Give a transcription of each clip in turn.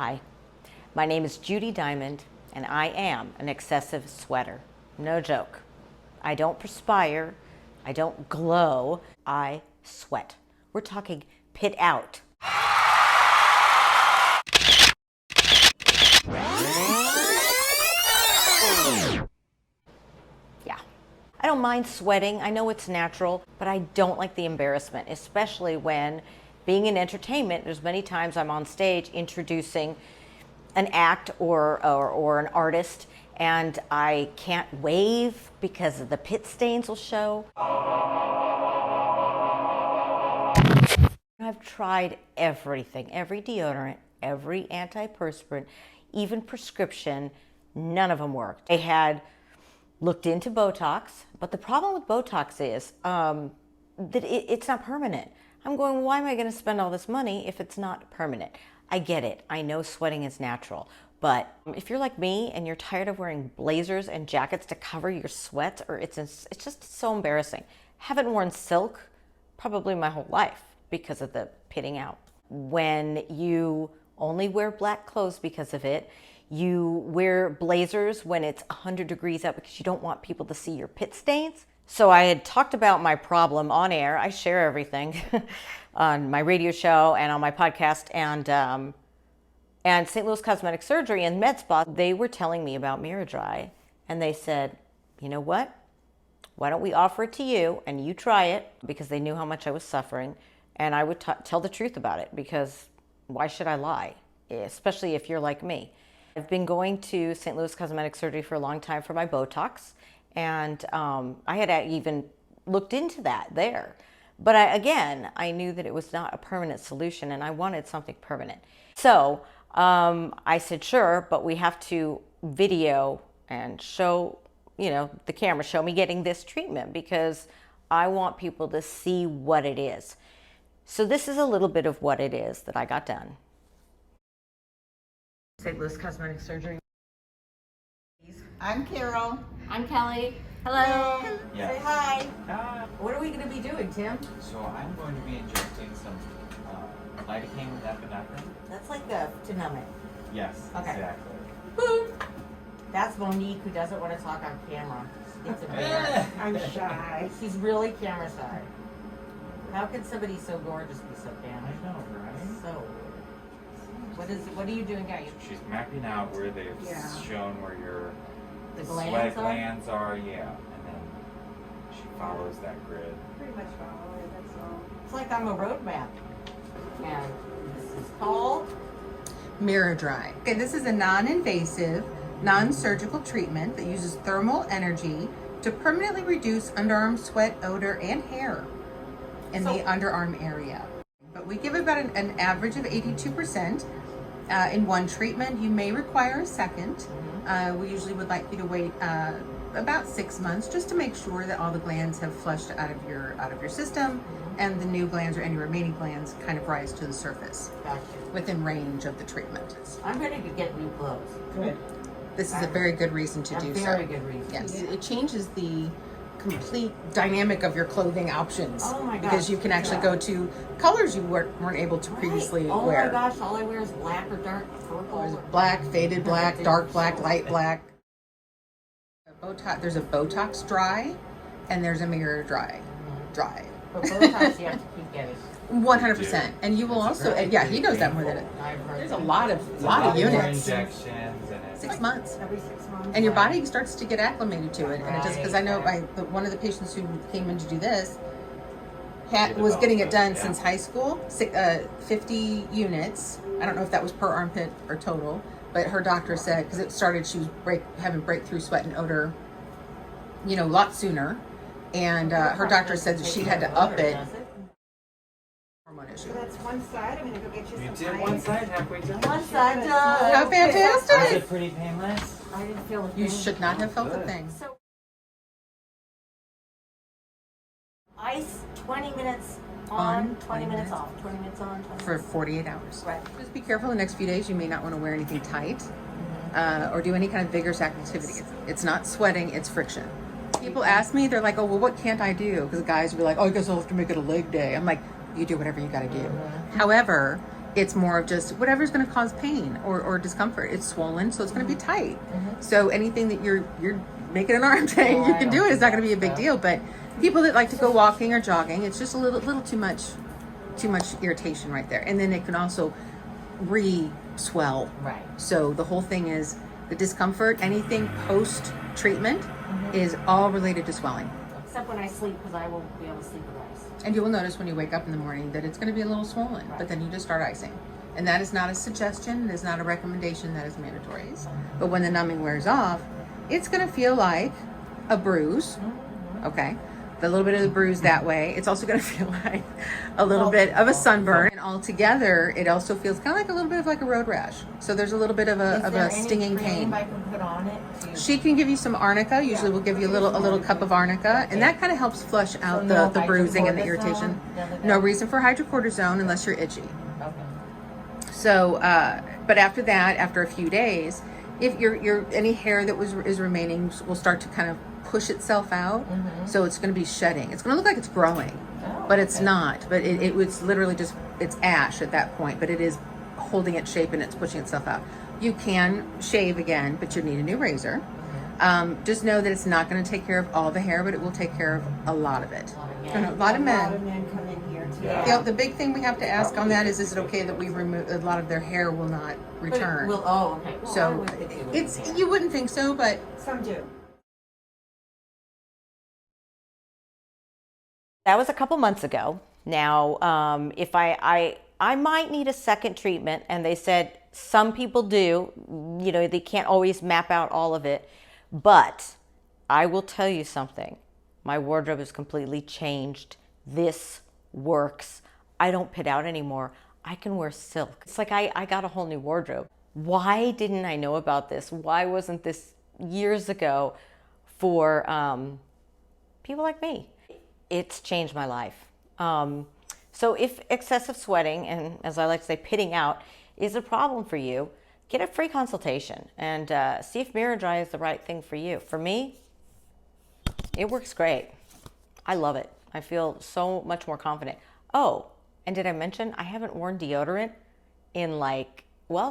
Hi, my name is Judy Diamond, and I am an excessive sweater. No joke. I don't perspire, I don't glow, I sweat. We're talking pit out. Yeah. I don't mind sweating, I know it's natural, but I don't like the embarrassment, especially when being in entertainment, there's many times I'm on stage introducing an act or an artist, and I can't wave because the pit stains will show. I've tried everything, every deodorant, every antiperspirant, even prescription, none of them worked. I had looked into Botox, but the problem with Botox is that it's not permanent. I'm going, why am I going to spend all this money if it's not permanent? I get it. I know sweating is natural. But if you're like me and you're tired of wearing blazers and jackets to cover your sweat, or it's just so embarrassing. Haven't worn silk probably my whole life because of the pitting out. When you only wear black clothes because of it, you wear blazers when it's 100 degrees out because you don't want people to see your pit stains. So I had talked about my problem on air. I share everything on my radio show and on my podcast. And St. Louis Cosmetic Surgery and Med Spa, they were telling me about Mira Dry. And they said, you know what? Why don't we offer it to you and you try it? Because they knew how much I was suffering. And I would tell the truth about it, because why should I lie? Especially if you're like me. I've been going to St. Louis Cosmetic Surgery for a long time for my Botox. And I had even looked into that there. But I knew that it was not a permanent solution, and I wanted something permanent. So I said, sure, but we have to video and show, the camera, show me getting this treatment, because I want people to see what it is. So this is a little bit of what it is that I got done. St. Louis Cosmetic Surgery. I'm Carol. I'm Kelly. Hello. Yes. Say hi. Hi. What are we going to be doing, Tim? So I'm going to be injecting some lidocaine with epinephrine. That's like the to numb it. Yes, Okay. exactly. Boop. That's Monique, who doesn't want to talk on camera. It's a bear. I'm shy. She's really camera shy. How can somebody so gorgeous be so camera I know, right? So. What are you doing, guys? She's mapping out where they've shown where your The sweat glands are? glands are, yeah. And then she follows that grid. Pretty much follow it, that's all. It's like I'm a road map. And this is called Mira Dry. Okay, this is a non-invasive, non-surgical treatment that uses thermal energy to permanently reduce underarm sweat, odor, and hair in the underarm area. But we give about an average of 82% in one treatment. You may require a second. We usually would like you to wait about 6 months just to make sure that all the glands have flushed out of your system, and the new glands or any remaining glands kind of rise to the surface within range of the treatment. I'm ready to get new clothes. Good. This is a very good reason to do so. Very good reason. Yes, it changes the complete dynamic of your clothing options. Oh my gosh. Because you can actually go to colors you weren't able to previously Oh wear. my gosh, all I wear is black or dark purple. There's black, faded black, dark black, light black. There's a Botox dry, and there's a Mira Dry. But Botox you have to keep getting. 100%. And you will also, and yeah, he knows that more than it. I've heard There's that. a lot of More units. injections and it's 6 months. Every 6 months. And your body starts to get acclimated to it, and it just, because I know one of the patients who came in to do this was getting it done since high school, 50 units. I don't know if that was per armpit or total, but her doctor said, because it started, she was having breakthrough sweat and odor, a lot sooner, and her doctor said that she had to up it. Hormone issue. So that's one side. I'm going to go get you You some did one side halfway done. One side How does. How Is fantastic! it pretty painless? I didn't feel a thing. You should not have felt a thing. So, ice 20 minutes on, 20 minutes off. 20 minutes on, 20 minutes For 48 hours. Right. Just be careful the next few days. You may not want to wear anything tight or do any kind of vigorous activity. It's not sweating, it's friction. People ask me, they're like, oh, well, what can't I do? Because the guys will be like, oh, I guess I'll have to make it a leg day. I'm like, you do whatever you got to do. However, It's more of just whatever's going to cause pain or discomfort. It's swollen, so it's going to be tight. So anything that you're making an arm thing, you can do it. It's not going to be a big deal. But people that like to go walking or jogging, it's just a little too much irritation right there. And then it can also re-swell. Right. So the whole thing is the discomfort. Anything post-treatment is all related to swelling. Except when I sleep, because I won't be able to sleep with ice. And you will notice when you wake up in the morning that it's going to be a little swollen, but then you just start icing. And that is not a suggestion, it is not a recommendation, that is mandatory. But when the numbing wears off, it's going to feel like a bruise, okay? The little bit of the bruise that way. It's also going to feel like a little bit of a sunburn. And altogether, it also feels kind of like a little bit of like a road rash. So there's a little bit of a stinging pain. I can put on it She can give you some arnica. Usually we'll give you a little cup of arnica, and that kind of helps flush out the bruising and the irritation. No reason for hydrocortisone unless you're itchy. Okay. So, but after that, after a few days, if your any hair that is remaining will start to kind of push itself out. So it's going to be shedding. It's going to look like it's growing, but it's not. But it's literally just, it's ash at that point, but it is holding its shape and it's pushing itself out. You can shave again, but you need a new razor. Just know that it's not going to take care of all the hair, but it will take care of a lot of it. And a lot of A lot of men. men come in here too. The big thing we have to ask on that is it okay that we remove, a lot of their hair will not return. Okay. Well, I So would think it would it's, be. you wouldn't think so, but Some do. That was a couple months ago. Now, if I might need a second treatment, and they said some people do. You know, they can't always map out all of it, but I will tell you something. My wardrobe has completely changed. This works. I don't pit out anymore. I can wear silk. It's like I got a whole new wardrobe. Why didn't I know about this? Why wasn't this years ago for people like me? It's changed my life. So if excessive sweating, and as I like to say, pitting out, is a problem for you, get a free consultation and see if MiraDry is the right thing for you. For me, it works great. I love it. I feel so much more confident. Oh, and did I mention I haven't worn deodorant in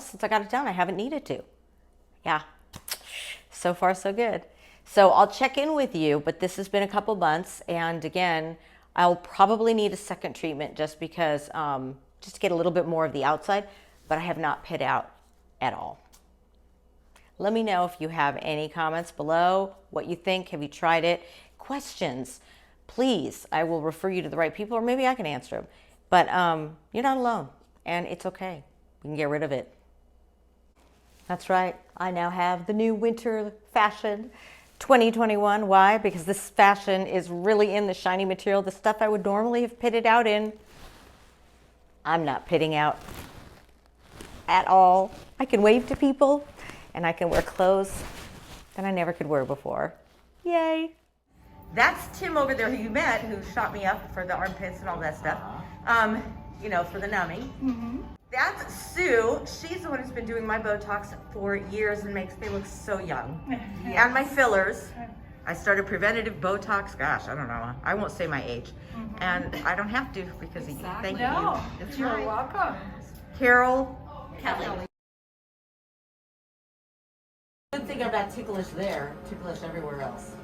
since I got it down, I haven't needed to. Yeah, so far so good. So I'll check in with you, but this has been a couple months. And again, I'll probably need a second treatment just because, just to get a little bit more of the outside, but I have not pit out at all. Let me know if you have any comments below, what you think, have you tried it? Questions, please, I will refer you to the right people, or maybe I can answer them. But you're not alone, and it's okay. We can get rid of it. That's right, I now have the new winter fashion 2021. Why? Because this fashion is really in the shiny material, the stuff I would normally have pitted out in. I'm not pitting out at all. I can wave to people, and I can wear clothes that I never could wear before. Yay. That's Tim over there who you met, who shot me up for the armpits and all that stuff. For the numbing. That's Sue. She's the one who's been doing my Botox for years and makes me look so young. Yes. And my fillers. I started preventative Botox, gosh, I don't know. I won't say my age. And I don't have to because of you. Thank you. That's You're right. welcome. Carol Kelly. Good thing about ticklish there, ticklish everywhere else.